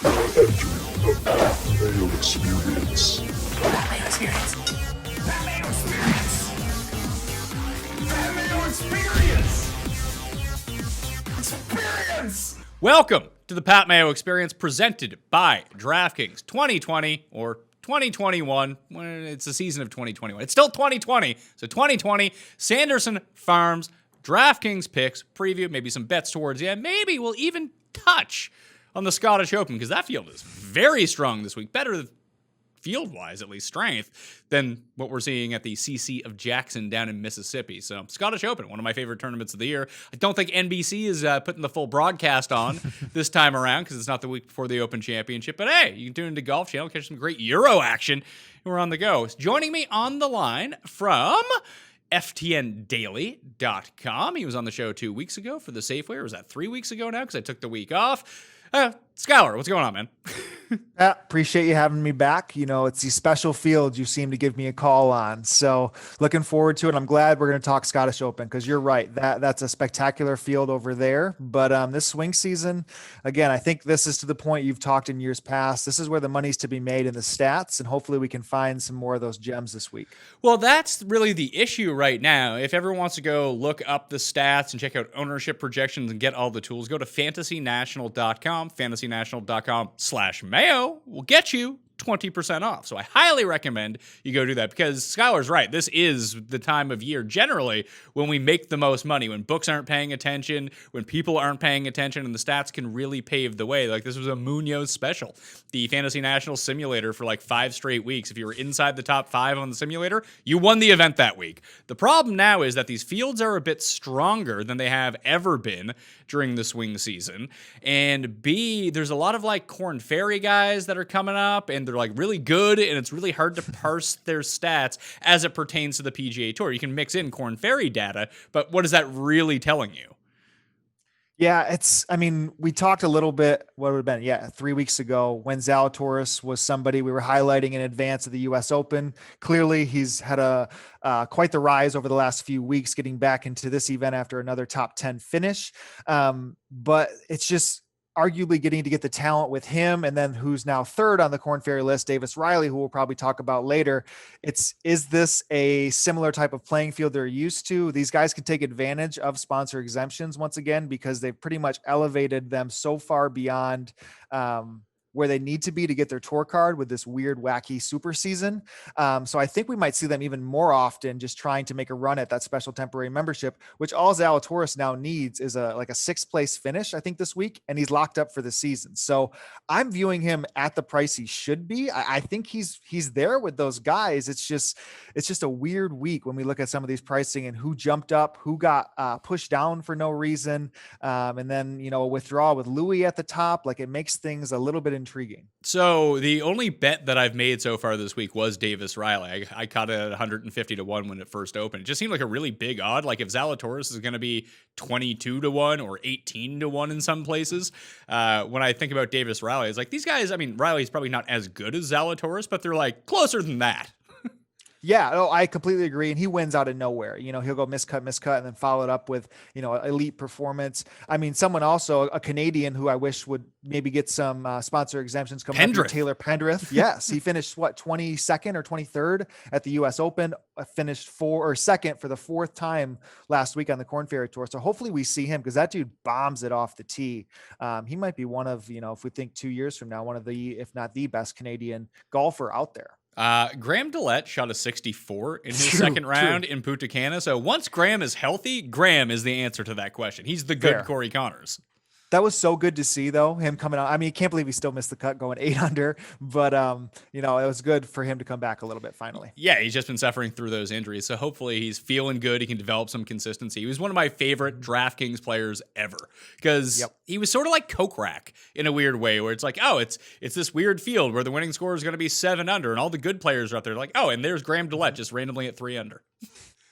The Mayo Experience. That Mayo Experience. That Mayo Experience. That Mayo Experience. Experience. Welcome to the Pat Mayo Experience, presented by DraftKings 2020 or 2021. It's the season of 2021. It's still 2020. So 2020, Sanderson Farms DraftKings picks, preview, maybe some bets towards the end. Maybe we'll even touch on the Scottish Open, because that field is very strong this week. Better field-wise, at least strength, than what we're seeing at the CC of Jackson down in Mississippi. So Scottish Open, one of my favorite tournaments of the year. I don't think NBC is putting the full broadcast on this time around because it's not the week before the Open Championship. But hey, you can tune into Golf Channel, catch some great Euro action, and we're on the go. Joining me on the line from FTNDaily.com. He was on the show 2 weeks ago for the Safeway, or was that 3 weeks ago now because I took the week off? Skylar, what's going on, man? Appreciate you having me back. You know, it's these special fields you seem to give me a call on. So looking forward to it. I'm glad we're going to talk Scottish Open because you're right. That's a spectacular field over there. But this swing season, again, I think this is to the point you've talked in years past. This is where the money's to be made in the stats, and hopefully we can find some more of those gems this week. Well, that's really the issue right now. If everyone wants to go look up the stats and check out ownership projections and get all the tools, go to fantasynational.com. fantasynational.com/Mayo will get you 20% off. So I highly recommend you go do that because Skylar's right. This is the time of year generally when we make the most money, when books aren't paying attention, when people aren't paying attention, and the stats can really pave the way. Like this was a Munoz special. The Fantasy National simulator for like 5 straight weeks. If you were inside the top 5 on the simulator, you won the event that week. The problem now is that these fields are a bit stronger than they have ever been during the swing season. And B, there's a lot of like Corn Ferry guys that are coming up, and they're like really good, and it's really hard to parse their stats as it pertains to the PGA Tour. You can mix in Corn Ferry data, but what is that really telling you? Yeah, we talked a little bit, what would have been, 3 weeks ago when Zalatoris was somebody we were highlighting in advance of the U.S. Open. Clearly, he's had quite the rise over the last few weeks, getting back into this event after another top 10 finish. But it's just arguably getting to get the talent with him, and then who's now third on the Corn Ferry list, Davis Riley, who we'll probably talk about later. Is this a similar type of playing field they're used to? These guys can take advantage of sponsor exemptions once again because they've pretty much elevated them so far beyond where they need to be to get their tour card with this weird, wacky super season. So I think we might see them even more often just trying to make a run at that special temporary membership, which all Zalatoris now needs is a 6th place finish, I think, this week, and he's locked up for the season. So I'm viewing him at the price he should be. I think he's there with those guys. It's just a weird week when we look at some of these pricing and who jumped up, who got pushed down for no reason. And then, a withdrawal with Louis at the top, like it makes things a little bit intriguing. So the only bet that I've made so far this week was Davis Riley. I caught it at 150 to 1 when it first opened. It just seemed like a really big odd. Like if Zalatoris is going to be 22 to 1 or 18 to 1 in some places. When I think about Davis Riley, it's like these guys, Riley's probably not as good as Zalatoris, but they're like closer than that. Yeah, I completely agree. And he wins out of nowhere. He'll go miscut, and then follow it up with, elite performance. Someone also, a Canadian who I wish would maybe get some sponsor exemptions coming up, Taylor Pendrith. Yes, he finished 22nd or 23rd at the U.S. Open, finished 2nd for the 4th time last week on the Corn Ferry Tour. So hopefully we see him because that dude bombs it off the tee. He might be one of, if we think 2 years from now, one of the, if not the best Canadian golfer out there. Graham Dillette shot a 64 in his second round in Punta Cana. So once Graham is healthy, Graham is the answer to that question. He's the good Corey Connors. That was so good to see, though, him coming out. I can't believe he still missed the cut going 8 under, but it was good for him to come back a little bit finally. Yeah, he's just been suffering through those injuries, so hopefully he's feeling good. He can develop some consistency. He was one of my favorite DraftKings players ever because he was sort of like Kokrak in a weird way, where it's like, oh, it's this weird field where the winning score is going to be 7 under, and all the good players are out there like, oh, and there's Graham Dillette just randomly at 3 under.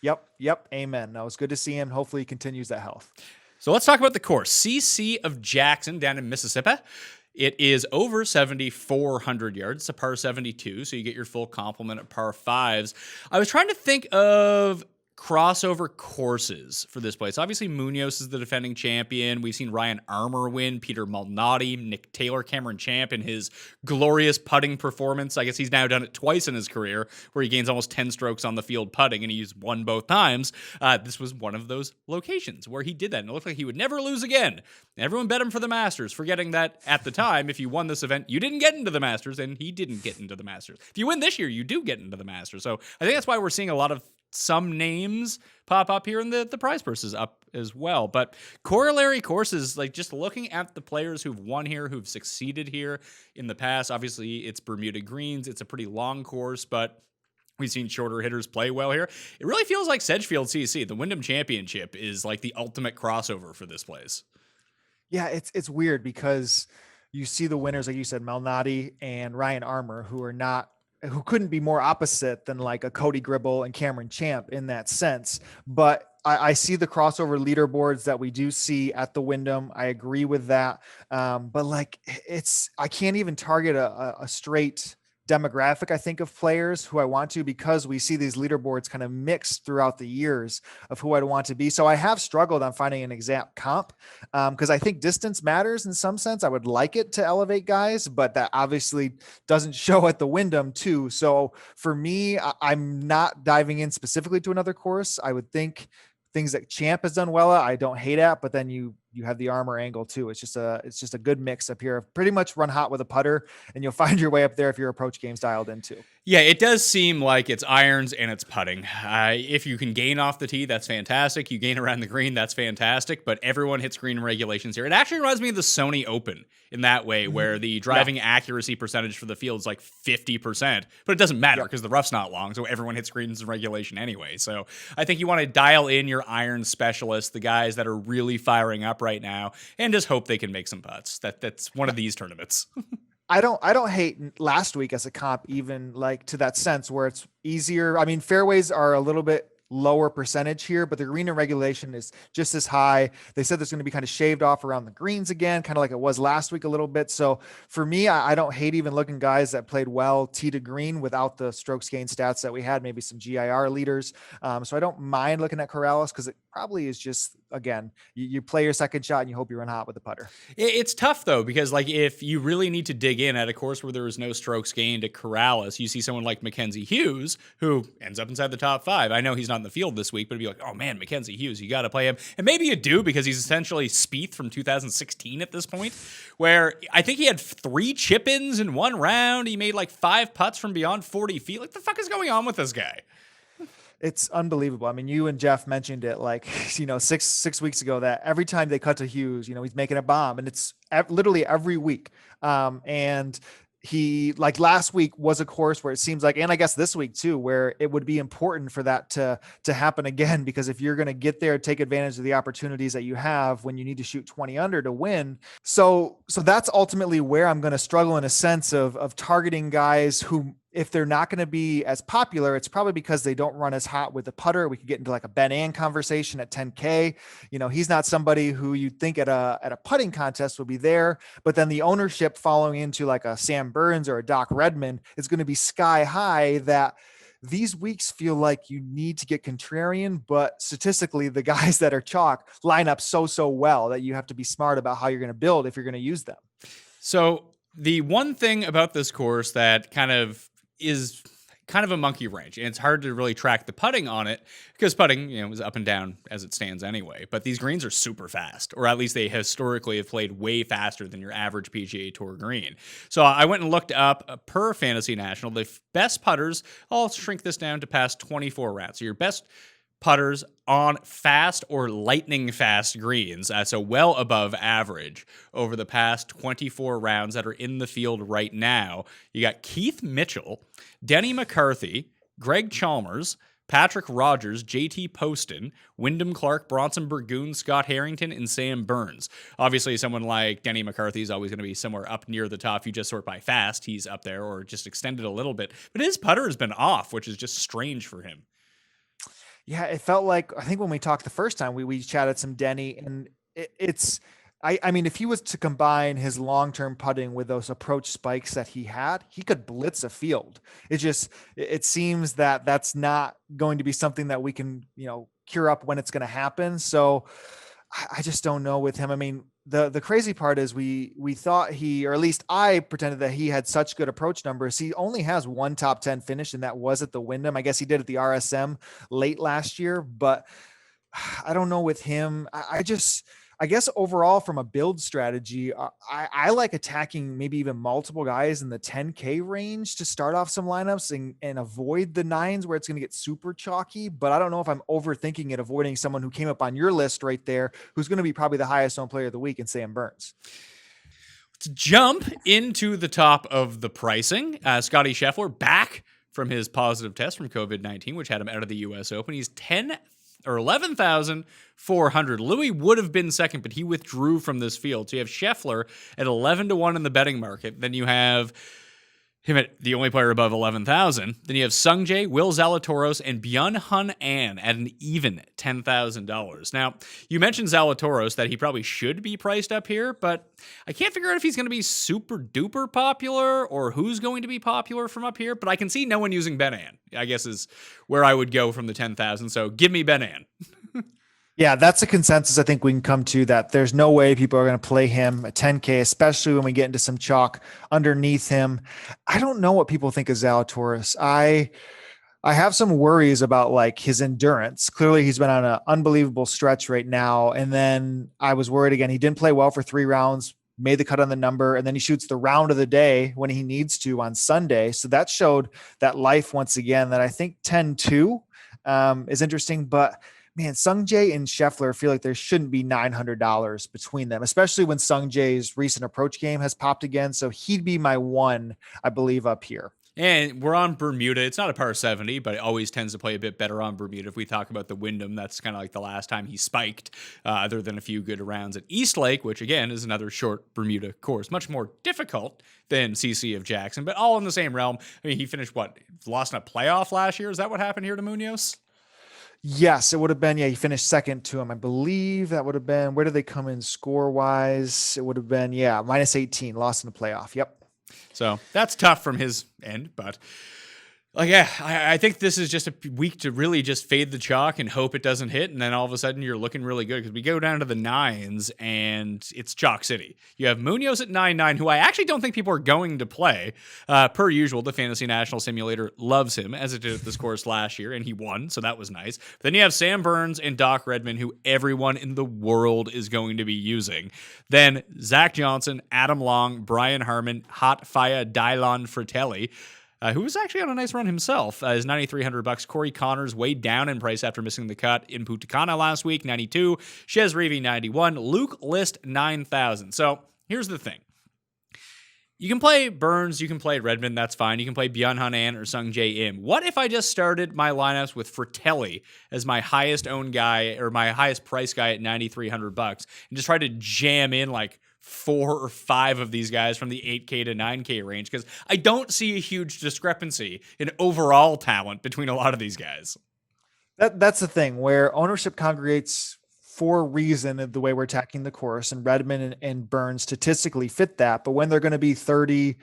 Yep. Amen. No, it's good to see him. Hopefully he continues that health. So let's talk about the course. CC of Jackson down in Mississippi. It is over 7,400 yards. It's a par 72, so you get your full complement of par 5s. I was trying to think of crossover courses for this place. Obviously, Munoz is the defending champion. We've seen Ryan Armour win, Peter Malnati, Nick Taylor, Cameron Champ in his glorious putting performance. I guess he's now done it twice in his career where he gains almost 10 strokes on the field putting, and he's won both times. This was one of those locations where he did that, and it looked like he would never lose again. Everyone bet him for the Masters, forgetting that at the time, if you won this event, you didn't get into the Masters, and he didn't get into the Masters. If you win this year, you do get into the Masters. So I think that's why we're seeing a lot of some names pop up here, and the prize purse is up as well. But corollary courses, like just looking at the players who've won here, who've succeeded here in the past, obviously it's Bermuda Greens. It's a pretty long course, but we've seen shorter hitters play well here. It really feels like Sedgefield CC, the Wyndham Championship, is like the ultimate crossover for this place. Yeah, it's weird because you see the winners, like you said, Malnati and Ryan Armour, who couldn't be more opposite than like a Cody Gribble and Cameron Champ in that sense. But I see the crossover leaderboards that we do see at the Wyndham. I agree with that. But like I can't even target a straight demographic, I think, of players who I want to, because we see these leaderboards kind of mixed throughout the years of who I'd want to be. So I have struggled on finding an exact comp because I think distance matters in some sense. I would like it to elevate guys, but that obviously doesn't show at the Wyndham too. So for me, I'm not diving in specifically to another course. I would think things that Champ has done well at, I don't hate at, but then you have the Armour angle too. It's just a good mix up here. Pretty much run hot with a putter, and you'll find your way up there if your approach game's dialed in too. Yeah, it does seem like it's irons and it's putting. If you can gain off the tee, that's fantastic. You gain around the green, that's fantastic. But everyone hits green regulations here. It actually reminds me of the Sony Open in that way, where the driving accuracy percentage for the field is like 50%. But it doesn't matter because the rough's not long, so everyone hits greens in regulation anyway. So I think you want to dial in your iron specialists, the guys that are really firing up right now, and just hope they can make some putts. That's one of these tournaments. I don't hate last week as a comp, even like to that sense where it's easier. I mean, fairways are a little bit lower percentage here, but the green in regulation is just as high. They said there's going to be kind of shaved off around the greens again, kind of like it was last week a little bit. So for me, I don't hate even looking guys that played well tee to green without the strokes gain stats that we had, maybe some GIR leaders. So I don't mind looking at Corrales because it probably is just, again, you play your second shot and you hope you run hot with the putter. It's tough though, because like if you really need to dig in at a course where there is no strokes gained at Corrales, you see someone like Mackenzie Hughes who ends up inside the top 5. I know he's not in the field this week, but it'd be like, oh man, Mackenzie Hughes, you got to play him. And maybe you do, because he's essentially Spieth from 2016 at this point, where I think he had 3 chip-ins in one round. He made like 5 putts from beyond 40 feet. Like, the fuck is going on with this guy? It's unbelievable. I mean, you and Jeff mentioned it like, 6 weeks ago, that every time they cut to Hughes, he's making a bomb, and it's literally every week. And he, like last week was a course where it seems like, and I guess this week too, where it would be important for that to happen again, because if you're going to get there, take advantage of the opportunities that you have when you need to shoot 20 under to win. So that's ultimately where I'm going to struggle in a sense of targeting guys who, if they're not going to be as popular, it's probably because they don't run as hot with the putter. We could get into like a Ben Ann conversation at 10K. He's not somebody who you'd think at a putting contest would be there, but then the ownership following into like a Sam Burns or a Doc Redman is going to be sky high. That these weeks feel like you need to get contrarian, but statistically the guys that are chalk line up so well that you have to be smart about how you're going to build if you're going to use them. So the one thing about this course that is kind of a monkey wrench, and it's hard to really track the putting on it, because putting, is up and down as it stands anyway. But these greens are super fast, or at least they historically have played way faster than your average PGA Tour green. So I went and looked up per Fantasy National the best putters. I'll shrink this down to past 24 rounds. So your best putters on fast or lightning fast greens, so well above average over the past 24 rounds that are in the field right now. You got Keith Mitchell, Denny McCarthy, Greg Chalmers, Patrick Rogers, JT Poston, Wyndham Clark, Bronson Burgoon, Scott Harrington, and Sam Burns. Obviously, someone like Denny McCarthy is always going to be somewhere up near the top. If you just sort by fast, he's up there, or just extended a little bit. But his putter has been off, which is just strange for him. Yeah, it felt like, I think when we talked the first time, we chatted some Denny, and it's I mean, if he was to combine his long-term putting with those approach spikes that he had, he could blitz a field. It seems that that's not going to be something that we can, cure up when it's going to happen. So I just don't know with him. I mean, the crazy part is we thought he, or at least I pretended that he had such good approach numbers. He only has one top 10 finish, and that was at the Wyndham. I guess he did at the RSM late last year, but I don't know with him. I guess overall from a build strategy, I like attacking maybe even multiple guys in the 10K range to start off some lineups and avoid the nines where it's going to get super chalky. But I don't know if I'm overthinking it, avoiding someone who came up on your list right there, who's going to be probably the highest owned player of the week in Sam Burns. Let's jump into the top of the pricing. Scotty Scheffler back from his positive test from COVID-19, which had him out of the U.S. Open. He's 11,400. Louis would have been second, but he withdrew from this field. So you have Scheffler at 11-1 in the betting market. Then you have him at the only player above 11,000. Then you have Sungjae, Will Zalatoris, and Byung-Hun An at an even $10,000. Now, you mentioned Zalatoris, that he probably should be priced up here, but I can't figure out if he's going to be super duper popular or who's going to be popular from up here, but I can see no one using Ben An, I guess is where I would go from the 10,000. So give me Ben An. Yeah, that's a consensus I think we can come to, that there's no way people are going to play him at 10K, especially when we get into some chalk underneath him. I don't know what people think of Zalatoris. I have some worries about like his endurance. Clearly he's been on an unbelievable stretch right now. And then I was worried again. He didn't play well for 3 rounds, made the cut on the number, and then he shoots the round of the day when he needs to on Sunday. So that showed that life once again, that I think 10-2 is interesting, but man, Sungjae and Scheffler feel like there shouldn't be $900 between them, especially when Sungjae's recent approach game has popped again. So he'd be my one, I believe, up here. And we're on Bermuda. It's not a par 70, but it always tends to play a bit better on Bermuda. If we talk about the Wyndham, that's kind of like the last time he spiked, other than a few good rounds at East Lake, which again is another short Bermuda course, much more difficult than CC of Jackson, but all in the same realm. I mean, he finished lost in a playoff last year. Is that what happened here to Munoz? Yes, it would have been. Yeah, he finished second to him. I believe that would have been, where did they come in score wise? It would have been, minus 18, lost in the playoff. Yep. So that's tough from his end, but I think this is just a week to really just fade the chalk and hope it doesn't hit. And then all of a sudden you're looking really good, because we go down to the nines and it's chalk city. You have Munoz at 9-9, who I actually don't think people are going to play. Per usual, the Fantasy National Simulator loves him, as it did at this course last year, and he won. So that was nice. Then you have Sam Burns and Doc Redman, who everyone in the world is going to be using. Then Zach Johnson, Adam Long, Brian Harmon, Hot Faya, Dylan Fratelli, who was actually on a nice run himself, is $9,300. Corey Connors way down in price after missing the cut in Punta Cana last week, 92. Chez Reavie, 91. Luke List, 9,000. So here's the thing. You can play Burns, you can play Redmond, that's fine. You can play Byung-Hun An or Sungjae Im. What if I just started my lineups with Fratelli as my highest owned guy, or my highest price guy at $9,300, and just try to jam in like 4 or 5 of these guys from the 8K to 9K range? Because I don't see a huge discrepancy in overall talent between a lot of these guys. That's the thing, where ownership congregates for a reason of the way we're attacking the course, and Redmond and Burns statistically fit that. But when they're going to be 30,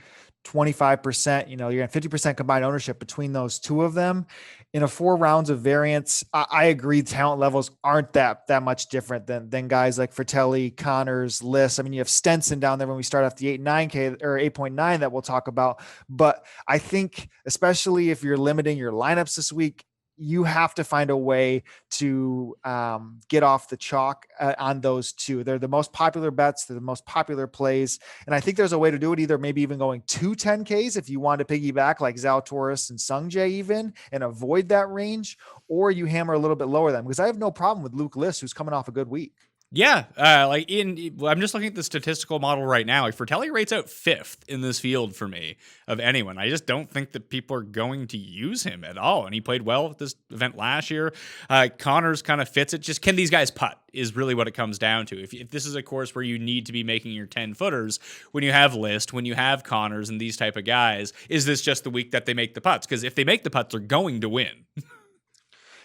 25%, you're at 50% combined ownership between those two of them in a 4 rounds of variance. I agree. Talent levels aren't that much different than guys like Fratelli, Connors, Liss. I mean, you have Stenson down there when we start off the 8.9K or 8.9 that we'll talk about. But I think, especially if you're limiting your lineups this week, you have to find a way to get off the chalk on those two. They're the most popular bets. They're the most popular plays. And I think there's a way to do it, either maybe even going 2 10Ks if you want to piggyback like Zalatoris and Sungjae even, and avoid that range, or you hammer a little bit lower than, because I have no problem with Luke List, who's coming off a good week. Yeah, I'm just looking at the statistical model right now. Like, Fratelli rates out 5th in this field for me of anyone. I just don't think that people are going to use him at all. And he played well at this event last year. Connors kind of fits it. Just, can these guys putt is really what it comes down to. If this is a course where you need to be making your 10 footers, when you have List, when you have Connors and these type of guys, is this just the week that they make the putts? Because if they make the putts, they're going to win.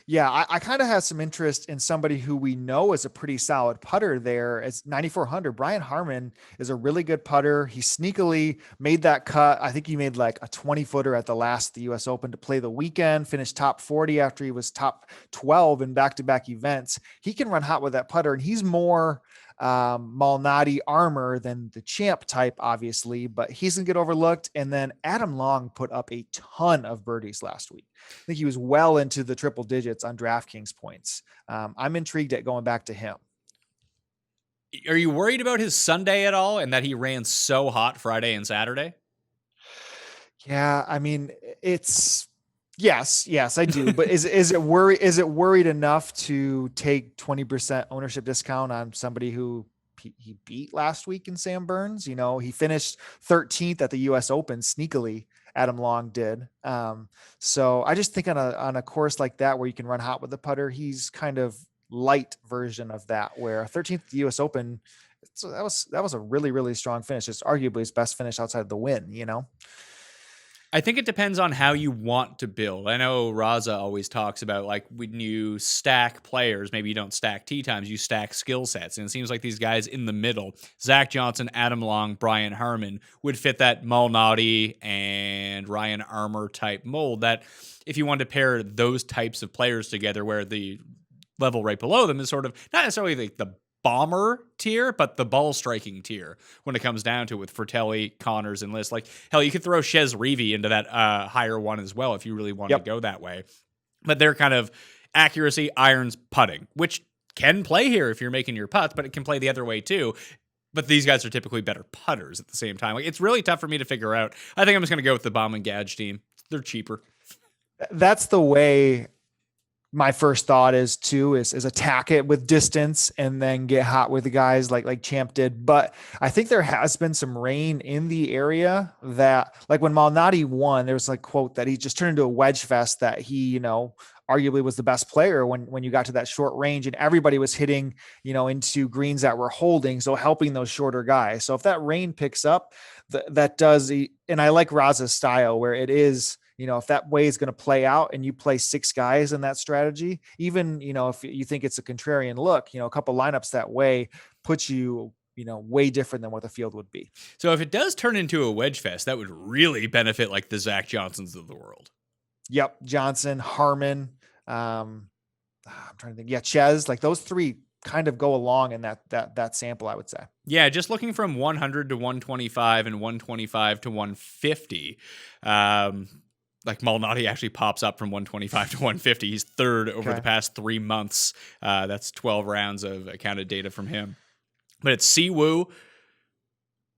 Yeah, I kind of have some interest in somebody who we know is a pretty solid putter there. It's 9,400. Brian Harmon is a really good putter. He sneakily made that cut. I think he made like a 20-footer at the US Open to play the weekend, finished top 40 after he was top 12 in back-to-back events. He can run hot with that putter, and he's more Malnati armor than the champ type, obviously, but he's gonna get overlooked. And then Adam Long put up a ton of birdies last week. I think he was well into the triple digits on DraftKings points. I'm intrigued at going back to him. Are you worried about his Sunday at all, and that he ran so hot Friday and Saturday? Yeah, I mean, it's yes, I do. But is it worried enough to take 20% ownership discount on somebody who he beat last week in Sam Burns? You know, he finished 13th at the US Open sneakily. Adam Long did. So I just think on a course like that where you can run hot with the putter, he's kind of light version of that, where 13th at the US Open, so that was a really, really strong finish. It's arguably his best finish outside of the win, you know? I think it depends on how you want to build. I know Raza always talks about, like, when you stack players, maybe you don't stack tee times, you stack skill sets. And it seems like these guys in the middle, Zach Johnson, Adam Long, Brian Harmon, would fit that Malnati and Ryan Armour type mold, that if you wanted to pair those types of players together, where the level right below them is sort of not necessarily like the bomber tier, but the ball striking tier when it comes down to it, with Fratelli, Connors, and List. Like, hell, you could throw Chez Reavie into that higher one as well if you really want to go that way. But they're kind of accuracy, irons, putting, which can play here if you're making your putts, but it can play the other way too. But these guys are typically better putters at the same time. Like, it's really tough for me to figure out. I think I'm just going to go with the Baum and Gadge team. They're cheaper. That's the way my first thought is attack it with distance and then get hot with the guys like Champ did. But I think there has been some rain in the area that, like, when Malnati won, there was like quote that he just turned into a wedge fest, that he, you know, arguably was the best player when you got to that short range, and everybody was hitting, you know, into greens that were holding. So helping those shorter guys. So if that rain picks up, that does. And I like Raza's style, where it is, you know, if that way is going to play out and you play 6 guys in that strategy, even, you know, if you think it's a contrarian look, you know, a couple lineups that way puts you, you know, way different than what the field would be. So if it does turn into a wedge fest, that would really benefit like the Zach Johnsons of the world. Yep. Johnson, Harmon. I'm trying to think. Yeah. Chez, like those 3 kind of go along in that sample, I would say. Yeah. Just looking from 100 to 125 and 125 to 150. Like, Malnati actually pops up from 125 to 150. He's third over the past 3 months. That's 12 rounds of accounted data from him. But it's Siwoo,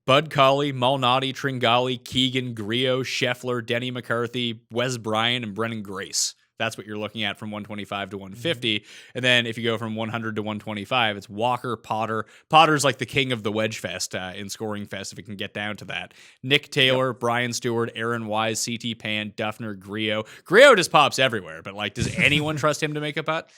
Bud Colley, Malnati, Tringali, Keegan, Griot, Scheffler, Denny McCarthy, Wes Bryan, and Brennan Grace. That's what you're looking at from 125 to 150. And then if you go from 100 to 125, it's Walker, Potter. Potter's like the king of the wedge fest in scoring fest, if it can get down to that. Nick Taylor, Brian Stewart, Aaron Wise, CT Pan, Duffner, Griot. Griot just pops everywhere, but like, does anyone trust him to make a putt?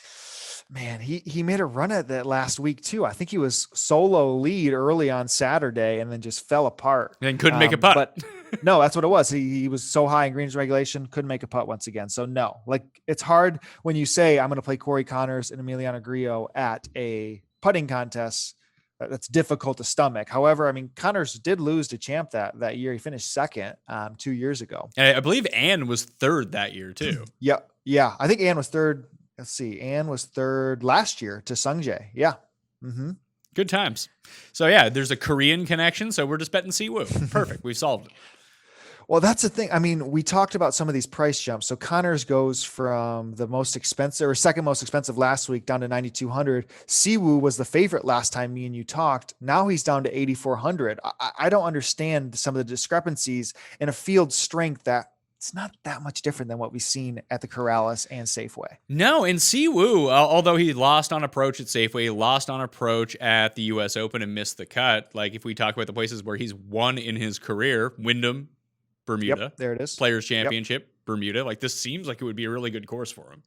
Man, he made a run at that last week too. I think he was solo lead early on Saturday and then just fell apart. And couldn't make a putt. But no, that's what it was. He was so high in greens regulation, couldn't make a putt once again. So no, like, it's hard when you say I'm going to play Corey Connors and Emiliano Griot at a putting contest. That's difficult to stomach. However, I mean, Connors did lose to Champ that year. He finished second 2 years ago. And I believe Ann was third that year too. Yeah. I think Ann was third. Let's see. Ann was third last year to Sungjae. Yeah. Mm-hmm. Good times. So yeah, there's a Korean connection. So we're just betting Siwoo. Perfect. We've solved it. Well, that's the thing. I mean, we talked about some of these price jumps. So Connors goes from the most expensive or second most expensive last week down to 9,200. Siwoo was the favorite last time me and you talked. Now he's down to 8,400. I don't understand some of the discrepancies in a field strength that it's not that much different than what we've seen at the Corrales and Safeway. No, and Siwoo, although he lost on approach at Safeway, he lost on approach at the U.S. Open and missed the cut. Like, if we talk about the places where he's won in his career, Wyndham, Bermuda. Yep, there it is. Players Championship, Bermuda. Like, this seems like it would be a really good course for him.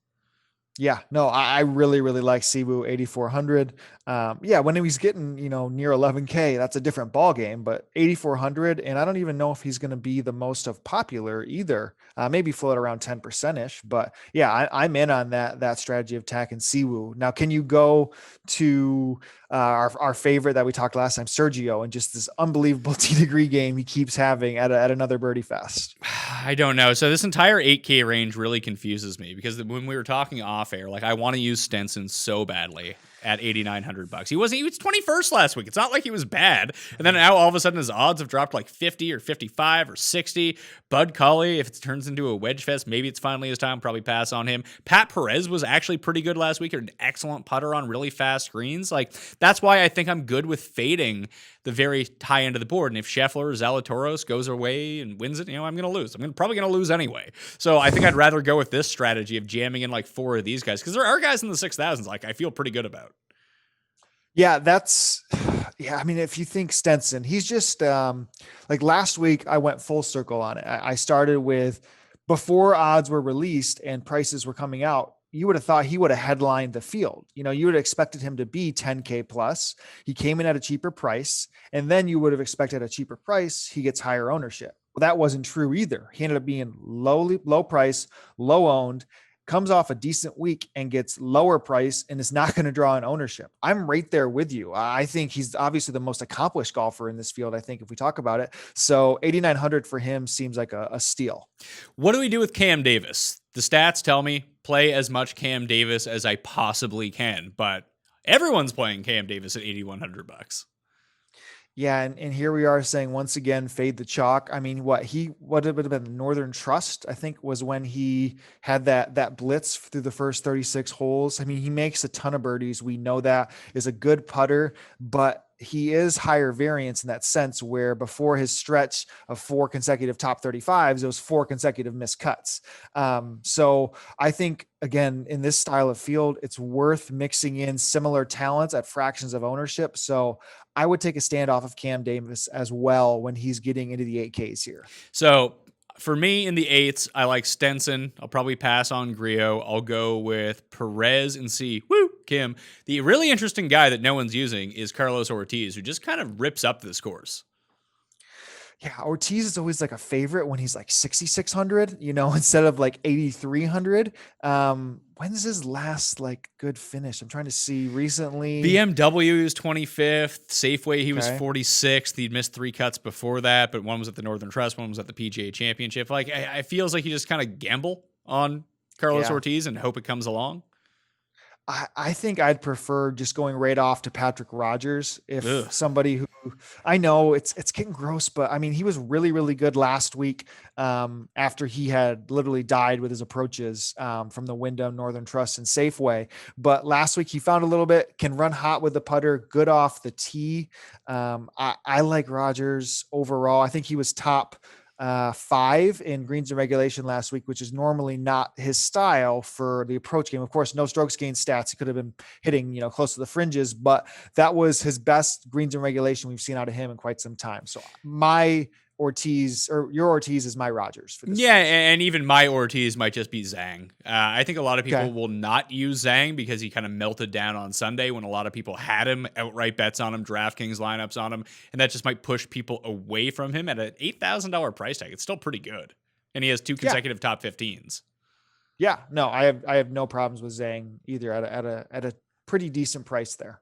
Yeah, no, I really, really like Sibu 8,400. Yeah, when he was getting, near 11K, that's a different ball game, but 8,400. And I don't even know if he's going to be the most of popular either. Maybe float around 10% ish, but yeah, I'm in on that strategy of tack and Siwu. Now, can you go to our favorite that we talked last time, Sergio, and just this unbelievable T degree game he keeps having at another birdie fest? I don't know. So this entire 8K range really confuses me because when we were talking off air, like I want to use Stenson so badly at $8,900. He was 21st last week. It's not like he was bad. And then now all of a sudden his odds have dropped like 50 or 55 or 60. Bud Cully, if it turns into a wedge fest, maybe it's finally his time. Probably pass on him. Pat Perez was actually pretty good last week. An excellent putter on really fast greens. Like that's why I think I'm good with fading the very high end of the board. And if Scheffler or Zalatoris goes away and wins it, I'm going to lose. Probably going to lose anyway. So I think I'd rather go with this strategy of jamming in like 4 of these guys because there are guys in the 6,000s like I feel pretty good about. Yeah, I mean, if you think Stenson, he's just like last week, I went full circle on it. I started with before odds were released and prices were coming out. You would have thought he would have headlined the field. You would have expected him to be 10K plus. He came in at a cheaper price, and then you would have expected a cheaper price. He gets higher ownership. Well, that wasn't true either. He ended up being low price, low owned, comes off a decent week and gets lower price and is not going to draw an ownership. I'm right there with you. I think he's obviously the most accomplished golfer in this field, I think, if we talk about it. So 8,900 for him seems like a steal. What do we do with Cam Davis? The stats tell me play as much Cam Davis as I possibly can, but everyone's playing Cam Davis at $8,100. Yeah, and here we are saying once again, fade the chalk. I mean, what would have been the Northern Trust, I think, was when he had that blitz through the first 36 holes. I mean, he makes a ton of birdies. We know that is a good putter, but he is higher variance in that sense where before his stretch of 4 consecutive top 35s, it was 4 consecutive missed cuts. So I think, again, in this style of field, it's worth mixing in similar talents at fractions of ownership. So I would take a stand off of Cam Davis as well when he's getting into the 8Ks here. So for me in the 8s, I like Stenson. I'll probably pass on Griot. I'll go with Perez and see, Kim. The really interesting guy that no one's using is Carlos Ortiz, who just kind of rips up this course. Yeah, Ortiz is always like a favorite when he's like 6,600, instead of like 8,300. When's his last like good finish? I'm trying to see recently. BMW was 25th. Safeway, he was Okay. 46th. He'd missed 3 cuts before that, but one was at the Northern Trust, one was at the PGA Championship. Like, I feels like you just kind of gamble on Carlos Ortiz and hope it comes along. I think I'd prefer just going right off to Patrick Rogers. If somebody who I know it's getting gross, but I mean, he was really, really good last week after he had literally died with his approaches from the Wyndham, Northern Trust, and Safeway. But last week he found a little bit, can run hot with the putter, good off the tee. I like Rogers overall. I think he was top 5 in greens and regulation last week, which is normally not his style for the approach game. Of course, no strokes gained stats. He could have been hitting, close to the fringes, but that was his best greens and regulation we've seen out of him in quite some time. So my Ortiz, or your Ortiz, is my Rogers for this. Yeah, and even my Ortiz might just be Zhang. I think a lot of people will not use Zhang because he kind of melted down on Sunday when a lot of people had him, outright bets on him, DraftKings lineups on him, and that just might push people away from him at an $8,000 price tag. It's still pretty good, and he has 2 consecutive top 15s. Yeah, no, I have no problems with Zhang either at a pretty decent price there.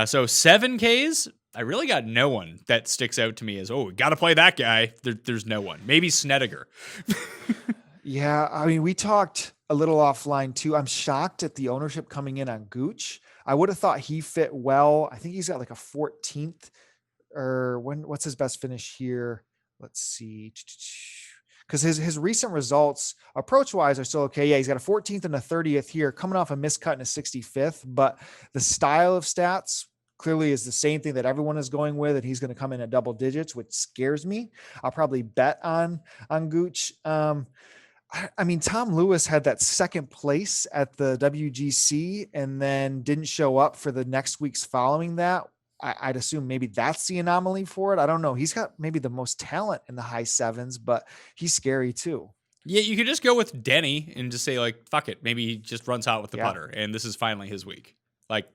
So 7Ks, I really got no one that sticks out to me as, we got to play that guy. There's no one. Maybe Snedeker. Yeah, I mean, we talked a little offline too. I'm shocked at the ownership coming in on Gooch. I would have thought he fit well. I think he's got like a 14th or what's his best finish here? Let's see. Because his recent results approach-wise are still okay. Yeah, he's got a 14th and a 30th here, coming off a miscut and a 65th. But the style of stats clearly is the same thing that everyone is going with, and he's going to come in at double digits, which scares me. I'll probably bet on Gooch. I mean, Tom Lewis had that second place at the WGC and then didn't show up for the next weeks following that. I'd assume maybe that's the anomaly for it. I don't know. He's got maybe the most talent in the high 7s, but he's scary too. Yeah, you could just go with Denny and just say like, fuck it. Maybe he just runs hot with the Yeah. putter, and this is finally his week. Like,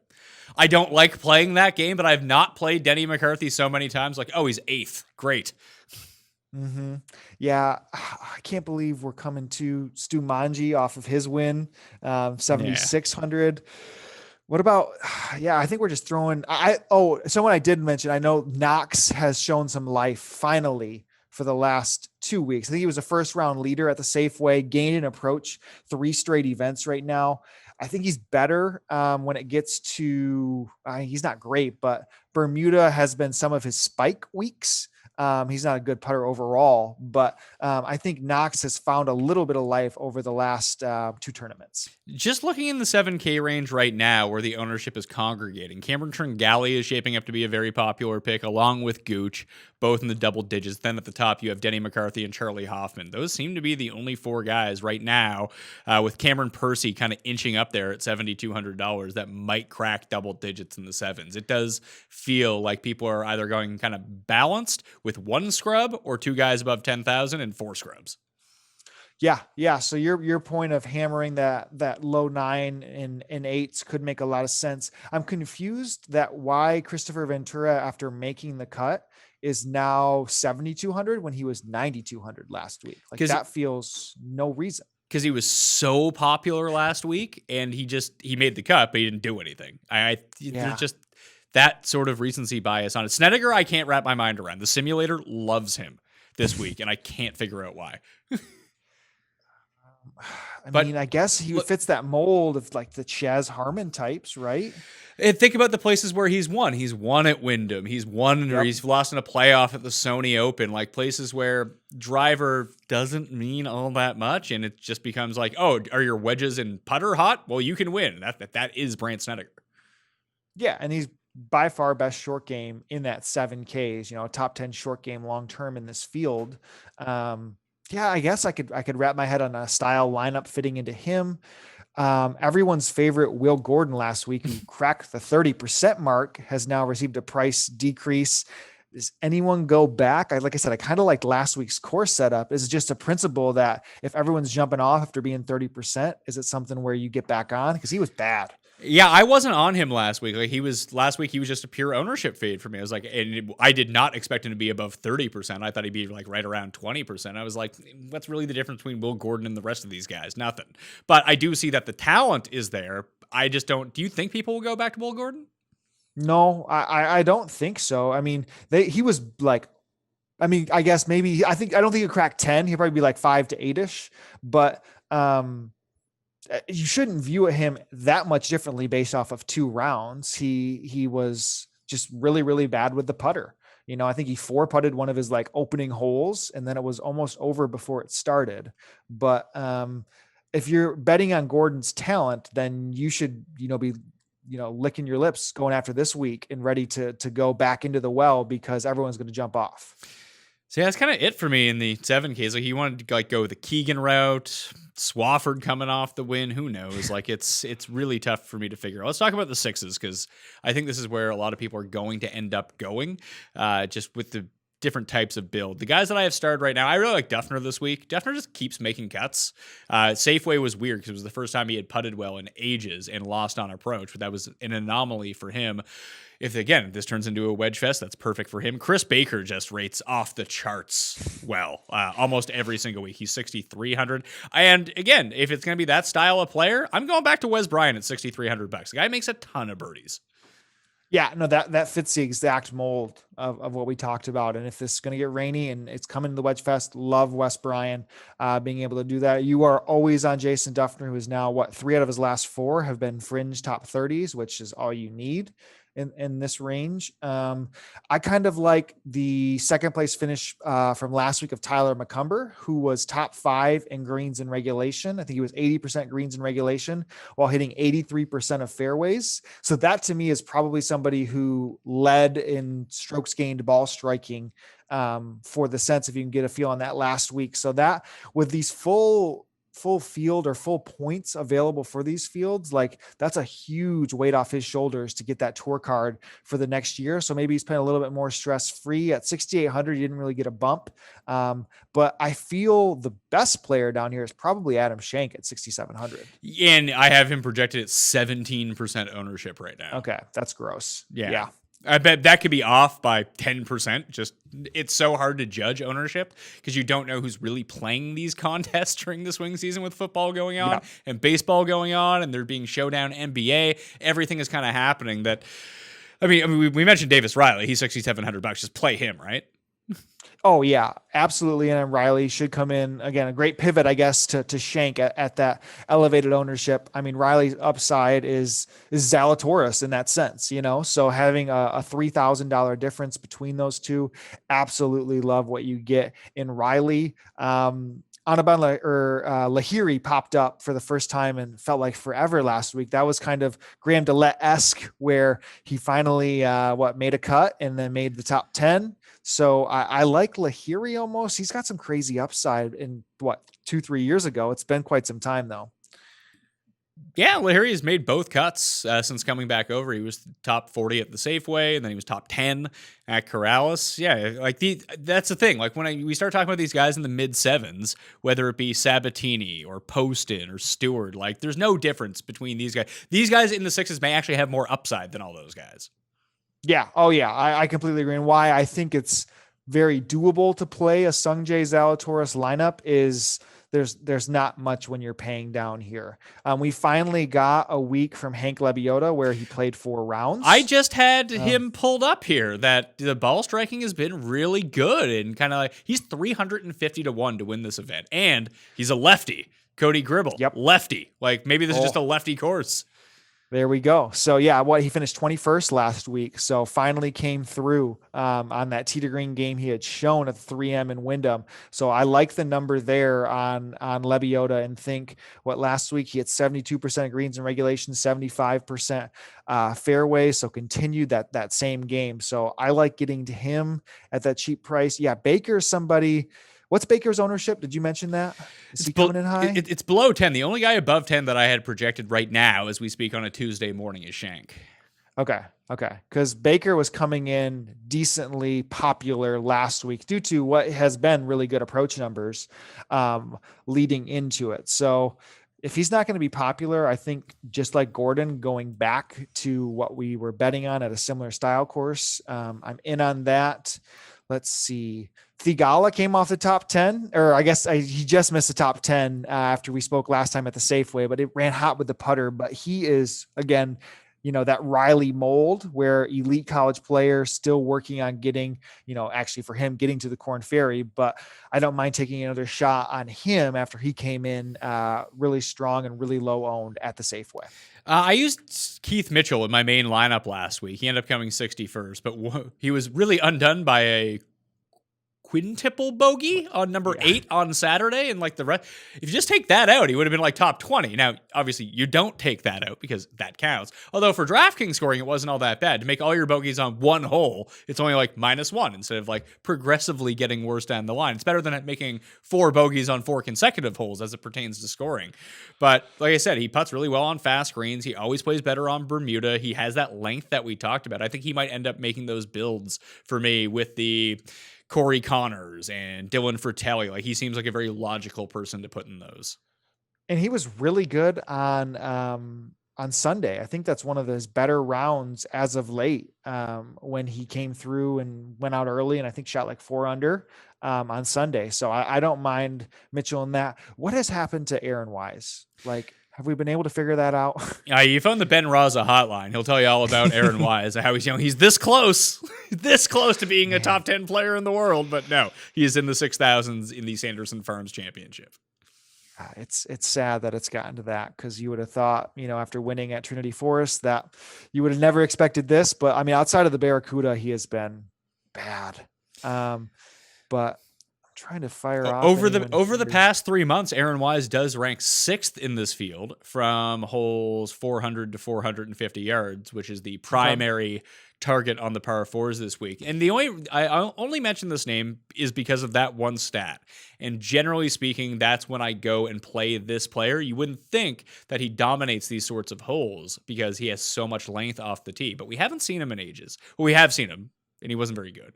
I don't like playing that game, but I've not played Denny McCarthy so many times. Like, oh, he's 8th. Great. Mm-hmm. Yeah, I can't believe we're coming to Stu Manji off of his win, 7,600. What about? Yeah, I think we're just throwing. Someone I did mention. I know Knox has shown some life finally for the last 2 weeks. I think he was a first round leader at the Safeway, gained an approach 3 straight events right now. I think he's better when it gets to. He's not great, but Bermuda has been some of his spike weeks. He's not a good putter overall, but I think Knox has found a little bit of life over the last 2 tournaments. Just looking in the 7K range right now where the ownership is congregating, Cameron Tringale is shaping up to be a very popular pick along with Gooch, both in the double digits. Then at the top, you have Denny McCarthy and Charlie Hoffman. Those seem to be the only 4 guys right now with Cameron Percy kind of inching up there at $7,200 that might crack double digits in the 7s. It does feel like people are either going kind of balanced with 1 scrub or 2 guys above 10,000 and 4 scrubs. Yeah. So your point of hammering that low 9 and 8s could make a lot of sense. I'm confused that why Christopher Ventura, after making the cut, is now 7,200 when he was 9,200 last week. Like that feels no reason. Because he was so popular last week and he made the cut, but he didn't do anything. There's just that sort of recency bias on it. Snedeker, I can't wrap my mind around. The simulator loves him this week, and I can't figure out why. I guess he fits that mold of like the Chaz Harmon types, right? And think about the places where he's won. He's won at Wyndham. He's won or he's lost in a playoff at the Sony Open, like places where driver doesn't mean all that much. And it just becomes like, oh, are your wedges and putter hot? Well, you can win. That is Brandt Snedeker. Yeah. And he's by far best short game in that 7Ks, top 10 short game long-term in this field. I guess I could wrap my head on a style lineup fitting into him. Everyone's favorite Will Gordon last week, who cracked the 30% mark, has now received a price decrease. Does anyone go back? Like I said, I kind of liked last week's course setup. Is it just a principle that if everyone's jumping off after being 30%, is it something where you get back on? Because he was bad. Yeah, I wasn't on him last week. Last week he was just a pure ownership fade for me. I was like, I did not expect him to be above 30%. I thought he'd be like right around 20%. I was like, what's really the difference between Will Gordon and the rest of these guys? Nothing. But I do see that the talent is there. I just don't. Do you think people will go back to Will Gordon? No, I don't think so. I mean, he was like, I guess maybe, I don't think he'd crack 10. He'll probably be like 5 to 8-ish, but, you shouldn't view him that much differently based off of 2 rounds. He was just really, really bad with the putter. I think he 4-putted one of his like opening holes, and then it was almost over before it started. But if you're betting on Gordon's talent, then you should, be, licking your lips going after this week and ready to go back into the well, because everyone's going to jump off. So yeah, that's kind of it for me in the 7Ks. Like, he wanted to go the Keegan route. Swafford coming off the win. Who knows? Like, it's really tough for me to figure out. Let's talk about the 6s, because I think this is where a lot of people are going to end up going, just with the different types of build. The guys that I have started right now, I really like Duffner this week. Duffner just keeps making cuts. Safeway was weird because it was the first time he had putted well in ages and lost on approach, but that was an anomaly for him. If this turns into a wedge fest, that's perfect for him. Chris Baker just rates off the charts well, almost every single week. He's 6,300. And again, if it's going to be that style of player, I'm going back to Wes Bryan at $6,300. The guy makes a ton of birdies. Yeah, no, that fits the exact mold of what we talked about. And if this is going to get rainy and it's coming to the Wedge Fest, love Wes Bryan being able to do that. You are always on Jason Duffner, who is now 3 out of his last 4 have been fringe top 30s, which is all you need in this range. I kind of like the second place finish from last week of Tyler McCumber, who was top 5 in greens in regulation. I think he was 80% greens in regulation while hitting 83% of fairways. So that to me is probably somebody who led in strokes gained ball striking for the sense, if you can get a feel on that last week. So that with these full full field or full points available for these fields, like that's a huge weight off his shoulders to get that tour card for the next year. So maybe he's playing a little bit more stress free. At 6,800, he didn't really get a bump. But I feel the best player down here is probably Adam Schenk at 6,700. And I have him projected at 17% ownership right now. Okay. That's gross. Yeah. I bet that could be off by 10%. Just it's so hard to judge ownership because you don't know who's really playing these contests during the swing season with football going on and baseball going on, and there being showdown NBA. Everything is kind of happening. That I mean, we mentioned Davis Riley. He's $6,700. Just play him, right? Oh yeah, absolutely. And Riley should come in again, a great pivot, I guess, to Schenk at that elevated ownership. I mean, Riley's upside is Zalatoris in that sense, so having a $3,000 difference between those two, absolutely love what you get in Riley. Anibal Lahiri popped up for the first time and felt like forever last week. That was kind of Graham DeLette-esque where he finally made a cut and then made the top 10. So I like Lahiri almost. He's got some crazy upside in 2-3 years ago. It's been quite some time though. Yeah, Lahiri has made both cuts since coming back over. He was top 40 at the Safeway, and then he was top 10 at Corrales. Yeah, that's the thing. Like when we start talking about these guys in the mid sevens, whether it be Sabatini or Poston or Stewart, like there's no difference between these guys. These guys in the sixes may actually have more upside than all those guys. Yeah. Oh yeah. I completely agree. And why I think it's very doable to play a Sungjae Zalatoris lineup is there's not much when you're paying down here. We finally got a week from Hank Lebioda where he played 4 rounds. I just had him pulled up here that the ball striking has been really good and kind of like he's 350-1 to win this event. And he's a lefty. Cody Gribble, lefty. Like maybe this is just a lefty course. There we go. So yeah, he finished 21st last week. So finally came through on that tee to green game he had shown at 3M in Wyndham. So I like the number there on Lebioda and think last week he had 72% of greens in regulation, 75% fairway. So continued that same game. So I like getting to him at that cheap price. Yeah. Baker's somebody. What's Baker's ownership? Did you mention that? Is he coming in high? It's below 10. The only guy above 10 that I had projected right now as we speak on a Tuesday morning is Schenk. Okay. Because Baker was coming in decently popular last week due to what has been really good approach numbers leading into it. So if he's not going to be popular, I think just like Gordon, going back to what we were betting on at a similar style course, I'm in on that. Let's see. Thigala came off the top 10, or I guess he just missed the top 10 after we spoke last time at the Safeway, but it ran hot with the putter. But he is, again, that Riley mold where elite college player still working on getting, actually for him getting to the Corn Ferry, but I don't mind taking another shot on him after he came in really strong and really low owned at the Safeway. I used Keith Mitchell in my main lineup last week. He ended up coming 61st, but he was really undone by a quintuple bogey on number 8 on Saturday. And like the rest, if you just take that out, he would have been like top 20. Now, obviously you don't take that out because that counts. Although for DraftKings scoring, it wasn't all that bad. To make all your bogeys on one hole, it's only like -1 instead of like progressively getting worse down the line. It's better than making 4 bogeys on 4 consecutive holes as it pertains to scoring. But like I said, he putts really well on fast greens. He always plays better on Bermuda. He has that length that we talked about. I think he might end up making those builds for me with the Corey Connors and Dylan Fratelli. Like he seems like a very logical person to put in those. And he was really good on Sunday. I think that's one of his better rounds as of late when he came through and went out early and I think shot like 4 under on Sunday. So I don't mind Mitchell in that. What has happened to Aaron Wise? Like, have we been able to figure that out? Yeah, you found the Ben Raza hotline. He'll tell you all about Aaron Wise, how he's this close to being a top 10 player in the world, but no, he is in the 6,000s in the Sanderson Farms Championship. It's sad that it's gotten to that because you would have thought, after winning at Trinity Forest that you would have never expected this, but I mean, outside of the Barracuda, he has been bad. But trying to fire off Over anyone the here. past 3 months, Aaron Wise does rank 6th in this field from holes 400 to 450 yards, which is the primary target on the par fours this week. And I only mention this name is because of that one stat. And generally speaking, that's when I go and play this player. You wouldn't think that he dominates these sorts of holes because he has so much length off the tee, but we haven't seen him in ages. Well, we have seen him, and he wasn't very good.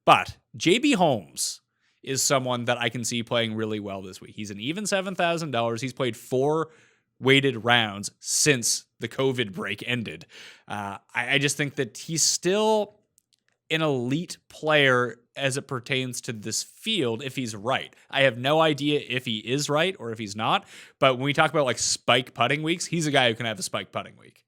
But JB Holmes is someone that I can see playing really well this week. He's an even $7,000. He's played 4 weighted rounds since the COVID break ended. I just think that he's still an elite player as it pertains to this field if he's right. I have no idea if he is right or if he's not, but when we talk about like spike putting weeks, he's a guy who can have a spike putting week.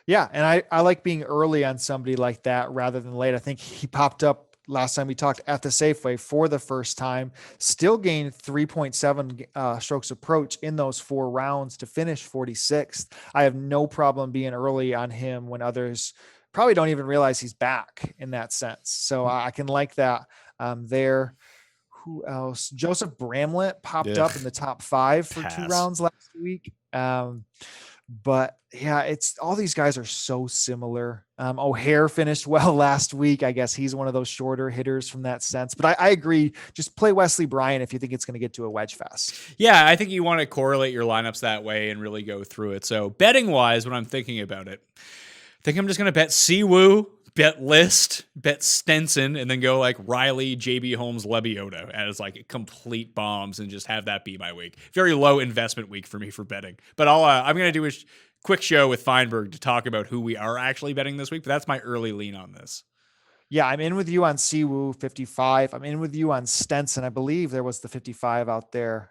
Yeah, and I like being early on somebody like that rather than late. I think he popped up last time we talked at the Safeway for the first time, still gained 3.7 strokes approach in those 4 rounds to finish 46th. I have no problem being early on him when others probably don't even realize he's back in that sense. So I can like that there. Who else? Joseph Bramlett popped up in the top 5 for 2 rounds last week. But yeah, it's all these guys are so similar. O'Hare finished well last week. I guess he's one of those shorter hitters from that sense. But I agree. Just play Wesley Bryan if you think it's going to get to a wedge fest. Yeah, I think you want to correlate your lineups that way and really go through it. So betting wise, when I'm thinking about it, I think I'm just going to bet Siwoo, bet List, bet Stenson, and then go like Riley, JB Holmes, Lebioda as like complete bombs and just have that be my week. Very low investment week for me for betting. But I'm going to do a quick show with Feinberg to talk about who we are actually betting this week. But that's my early lean on this. Yeah, I'm in with you on Siwoo 55. I'm in with you on Stenson. I believe there was the 55 out there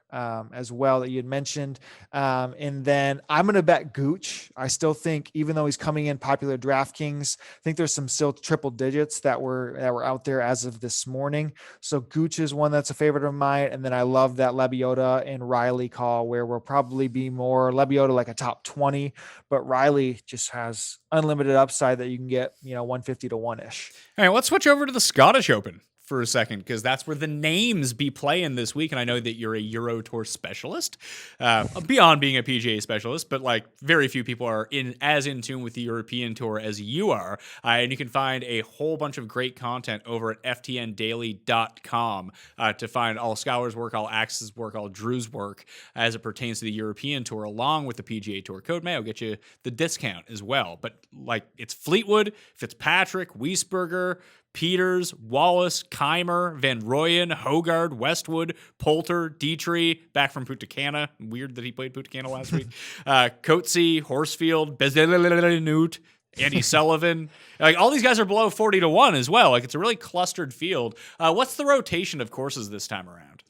as well that you had mentioned. And then I'm going to bet Gooch. I still think, even though he's coming in popular DraftKings, I think there's some still triple digits that were out there as of this morning. So Gooch is one that's a favorite of mine. And then I love that Lebioda and Riley call where we'll probably be more Lebioda like a top 20, but Riley just has unlimited upside that you can get, 150 to 1-ish. All right, let's switch over to the Scottish Open for a second, because that's where the names be playing this week. And I know that you're a Euro Tour specialist, beyond being a PGA specialist, but like very few people are as in tune with the European Tour as you are. And you can find a whole bunch of great content over at ftndaily.com to find all Skylar's work, all Axe's work, all Drew's work as it pertains to the European Tour, along with the PGA Tour. Code Mayo get you the discount as well. But like it's Fleetwood, Fitzpatrick, Wiesberger, Peters, Wallace, Keimer, Van Rooyen, Hogard, Westwood, Poulter, Dietrich, back from Punta Cana. Weird that he played Punta Cana last week. Coetzee, Horsfield, Bezelinut, Andy Sullivan. Like all these guys are below 40 to 1 as well. Like it's a really clustered field. What's the rotation of courses this time around?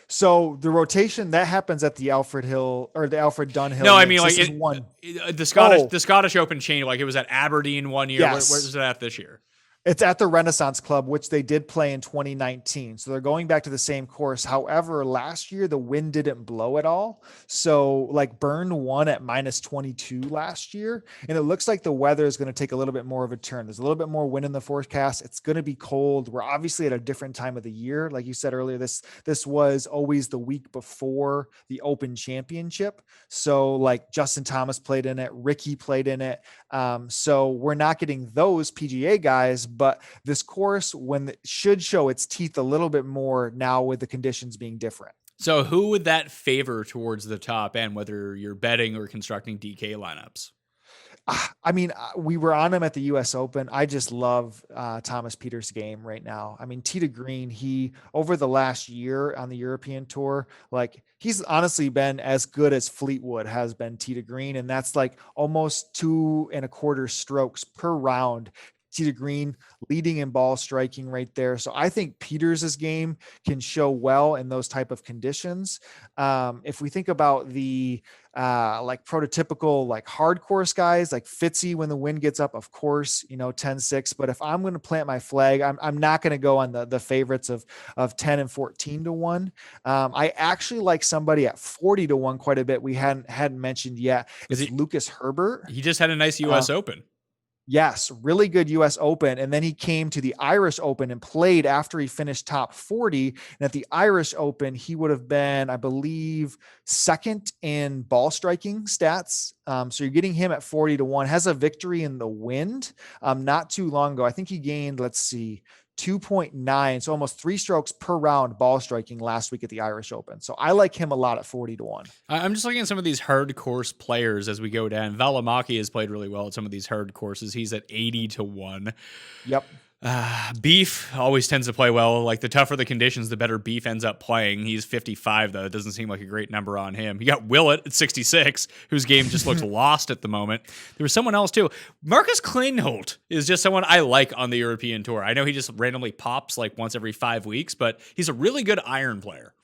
So the rotation that happens at the Alfred Hill or the Alfred Dunhill. No, I mean like the Scottish Open chain. Like it was at Aberdeen one year. Yes. Where's it at this year? It's at the Renaissance Club, which they did play in 2019. So they're going back to the same course. However, last year, the wind didn't blow at all. So like Burn won at -22 last year. And it looks like the weather is going to take a little bit more of a turn. There's a little bit more wind in the forecast. It's going to be cold. We're obviously at a different time of the year. Like you said earlier, this was always the week before the Open Championship. So like Justin Thomas played in it. Ricky played in it. So we're not getting those PGA guys, but this course should show its teeth a little bit more now with the conditions being different. So who would that favor towards the top end, whether you're betting or constructing DK lineups? I mean, we were on him at the U.S. Open. I just love Thomas Peters' game right now. I mean, Tee to Green, he over the last year on the European Tour, like he's honestly been as good as Fleetwood has been Tee to Green, and that's like almost 2.25 strokes per round. Tee to Green leading in ball striking right there. So I think Peters' game can show well in those type of conditions. If we think about the like prototypical like hard course guys like Fitzy, when the wind gets up, of course, 10-6. But if I'm going to plant my flag, I'm not going to go on the favorites of 10 and 14 to 1. I actually like somebody at 40 to 1 quite a bit. We hadn't mentioned yet. It's Lucas Herbert. He just had a nice U.S. Open. Yes, really good US Open. And then he came to the Irish Open and played after he finished top 40. And at the Irish Open, he would have been, I believe, second in ball striking stats. So you're getting him at 40-1, has a victory in the wind not too long ago. I think he gained, let's see, 2.9, so almost 3 strokes per round ball striking last week at the Irish Open. So I like him a lot at 40-1. I'm just looking at some of these hard course players as we go down. Valimaki has played really well at some of these hard courses. He's at 80-1. Yep. Beef always tends to play well. Like the tougher the conditions, the better Beef ends up playing. He's 55 though. It doesn't seem like a great number on him. You got Willett at 66, whose game just looks lost at the moment. There was someone else too. Marcus Kleinholt is just someone I like on the European Tour. I know he just randomly pops like once every 5 weeks, but he's a really good iron player.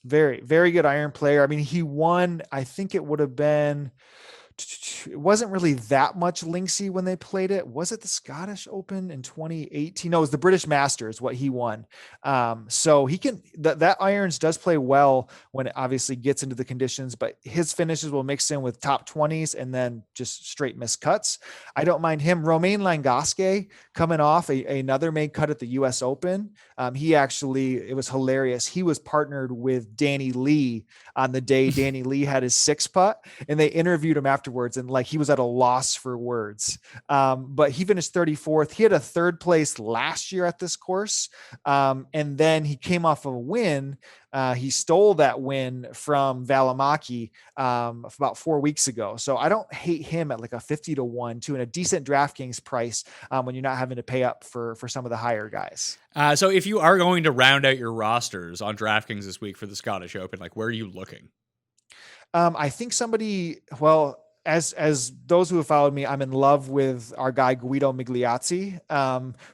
Very, very good iron player. I mean, he won, I think it would have been, it wasn't really that much linksy when they played it. Was it the Scottish Open in 2018? No, it was the British Masters, what he won. So he can, that irons does play well when it obviously gets into the conditions, but his finishes will mix in with top 20s and then just straight missed cuts. I don't mind him. Romain Langasque coming off another made cut at the US Open. He actually, it was hilarious. He was partnered with Danny Lee on the day Danny Lee had his 6-putt, and they interviewed him afterwards, and like he was at a loss for words. But he finished 34th. He had a 3rd place last year at this course. And then he came off of a win. He stole that win from Valimaki about 4 weeks ago. So I don't hate him at like a 50-1 to a decent DraftKings price when you're not having to pay up for some of the higher guys. So if you are going to round out your rosters on DraftKings this week for the Scottish Open, like where are you looking? I think somebody, well, as those who have followed me, I'm in love with our guy, Guido Migliozzi.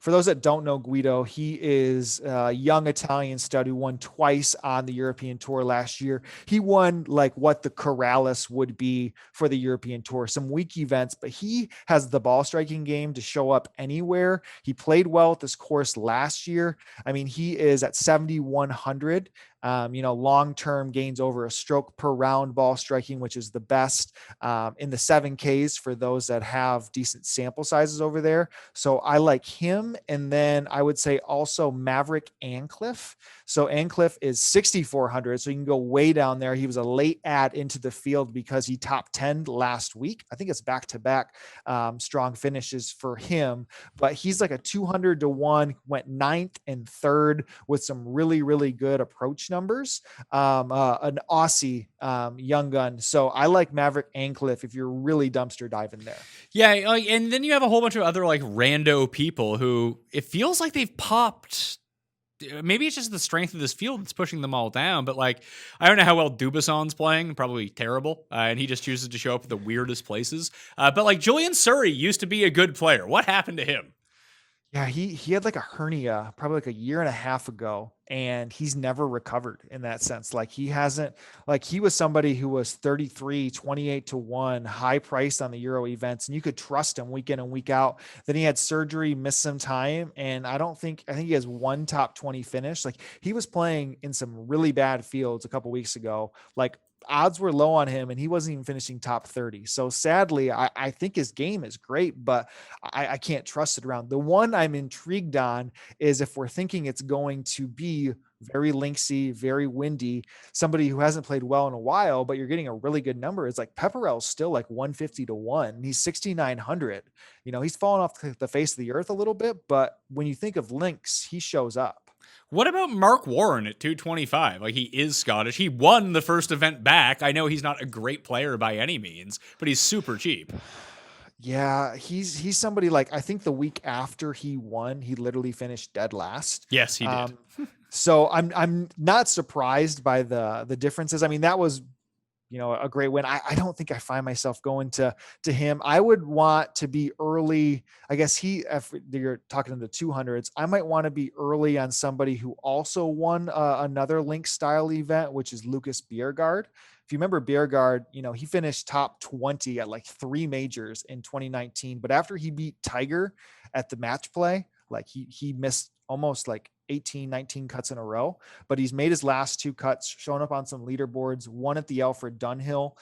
For those that don't know Guido, he is a young Italian stud who won twice on the European Tour last year. He won like what the Corrales would be for the European Tour, some weak events, but he has the ball striking game to show up anywhere. He played well at this course last year. I mean, he is at 7,100. Long-term gains over a stroke per round ball striking, which is the best in the 7Ks for those that have decent sample sizes over there. So I like him. And then I would say also Maverick Ancliffe. So Ancliffe is 6,400. So you can go way down there. He was a late add into the field because he top 10 last week. I think it's back-to-back strong finishes for him, but he's like a 200-1, went 9th and 3rd with some really, really good approach numbers. An Aussie young gun. So I like Maverick Ancliffe if you're really dumpster diving there. Yeah, and then you have a whole bunch of other like rando people who it feels like they've popped. Maybe it's just the strength of this field that's pushing them all down. But like, I don't know how well Dubason's playing. Probably terrible. And he just chooses to show up at the weirdest places. But like Julian Surrey used to be a good player. What happened to him? Yeah, he had like a hernia probably like a year and a half ago, and he's never recovered in that sense. Like he hasn't, like he was somebody who was 33, 28-1, high priced on the Euro events, and you could trust him week in and week out. Then he had surgery, missed some time, and I think he has one top 20 finish. Like he was playing in some really bad fields a couple weeks ago. Like odds were low on him and he wasn't even finishing top 30. So sadly, I think his game is great, but I can't trust it around. The one I'm intrigued on is if we're thinking it's going to be very linksy, very windy, somebody who hasn't played well in a while, but you're getting a really good number. It's like Pepperell's still like 150-1 and he's 6,900. He's fallen off the face of the earth a little bit, but when you think of links, he shows up. What about Mark Warren at 225? Like he is Scottish. He won the first event back. I know he's not a great player by any means, but he's super cheap. Yeah, he's somebody like, I think the week after he won, he literally finished dead last. Yes, he did. So I'm not surprised by the differences. I mean, that was a great win. I don't think I find myself going to him. I would want to be early. I guess if you're talking in the 200s, I might want to be early on somebody who also won another link style event, which is Lucas Bjerregaard. If you remember Bjerregaard, he finished top 20 at like 3 majors in 2019, but after he beat Tiger at the match play, like he missed almost like 18, 19 cuts in a row, but he's made his last 2 cuts, showing up on some leaderboards, one at the Alfred Dunhill.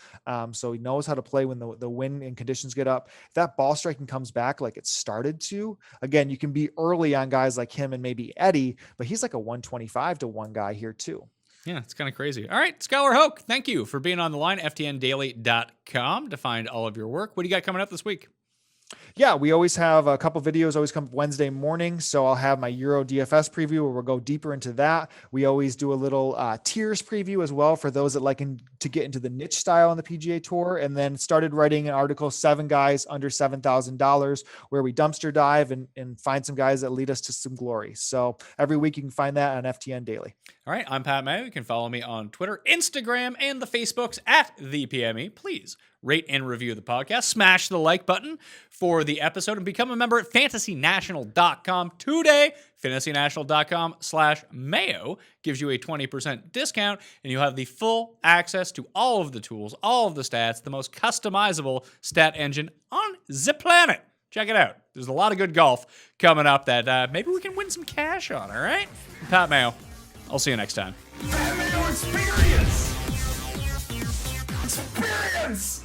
So he knows how to play when the wind and conditions get up. If that ball striking comes back like it started to, again, you can be early on guys like him and maybe Eddie, but he's like a 125-1 guy here too. Yeah, it's kind of crazy. All right, Skylar Hoke, thank you for being on the line. FTNdaily.com to find all of your work. What do you got coming up this week? Yeah, we always have a couple videos always come Wednesday morning. So I'll have my Euro DFS preview where we'll go deeper into that. We always do a little tiers preview as well for those that like to get into the niche style on the PGA Tour. And then started writing an article, 7 guys under $7,000, where we dumpster dive and find some guys that lead us to some glory. So every week you can find that on FTN Daily. All right, I'm Pat Mayo. You can follow me on Twitter, Instagram, and the Facebooks at the PME. Please rate and review the podcast. Smash the like button for the episode and become a member at fantasynational.com today. fantasynational.com/Mayo gives you a 20% discount, and you'll have the full access to all of the tools, all of the stats, the most customizable stat engine on the planet. Check it out. There's a lot of good golf coming up that maybe we can win some cash on, all right? I'm Pat Mayo. I'll see you next time. Mayo experience! Experience!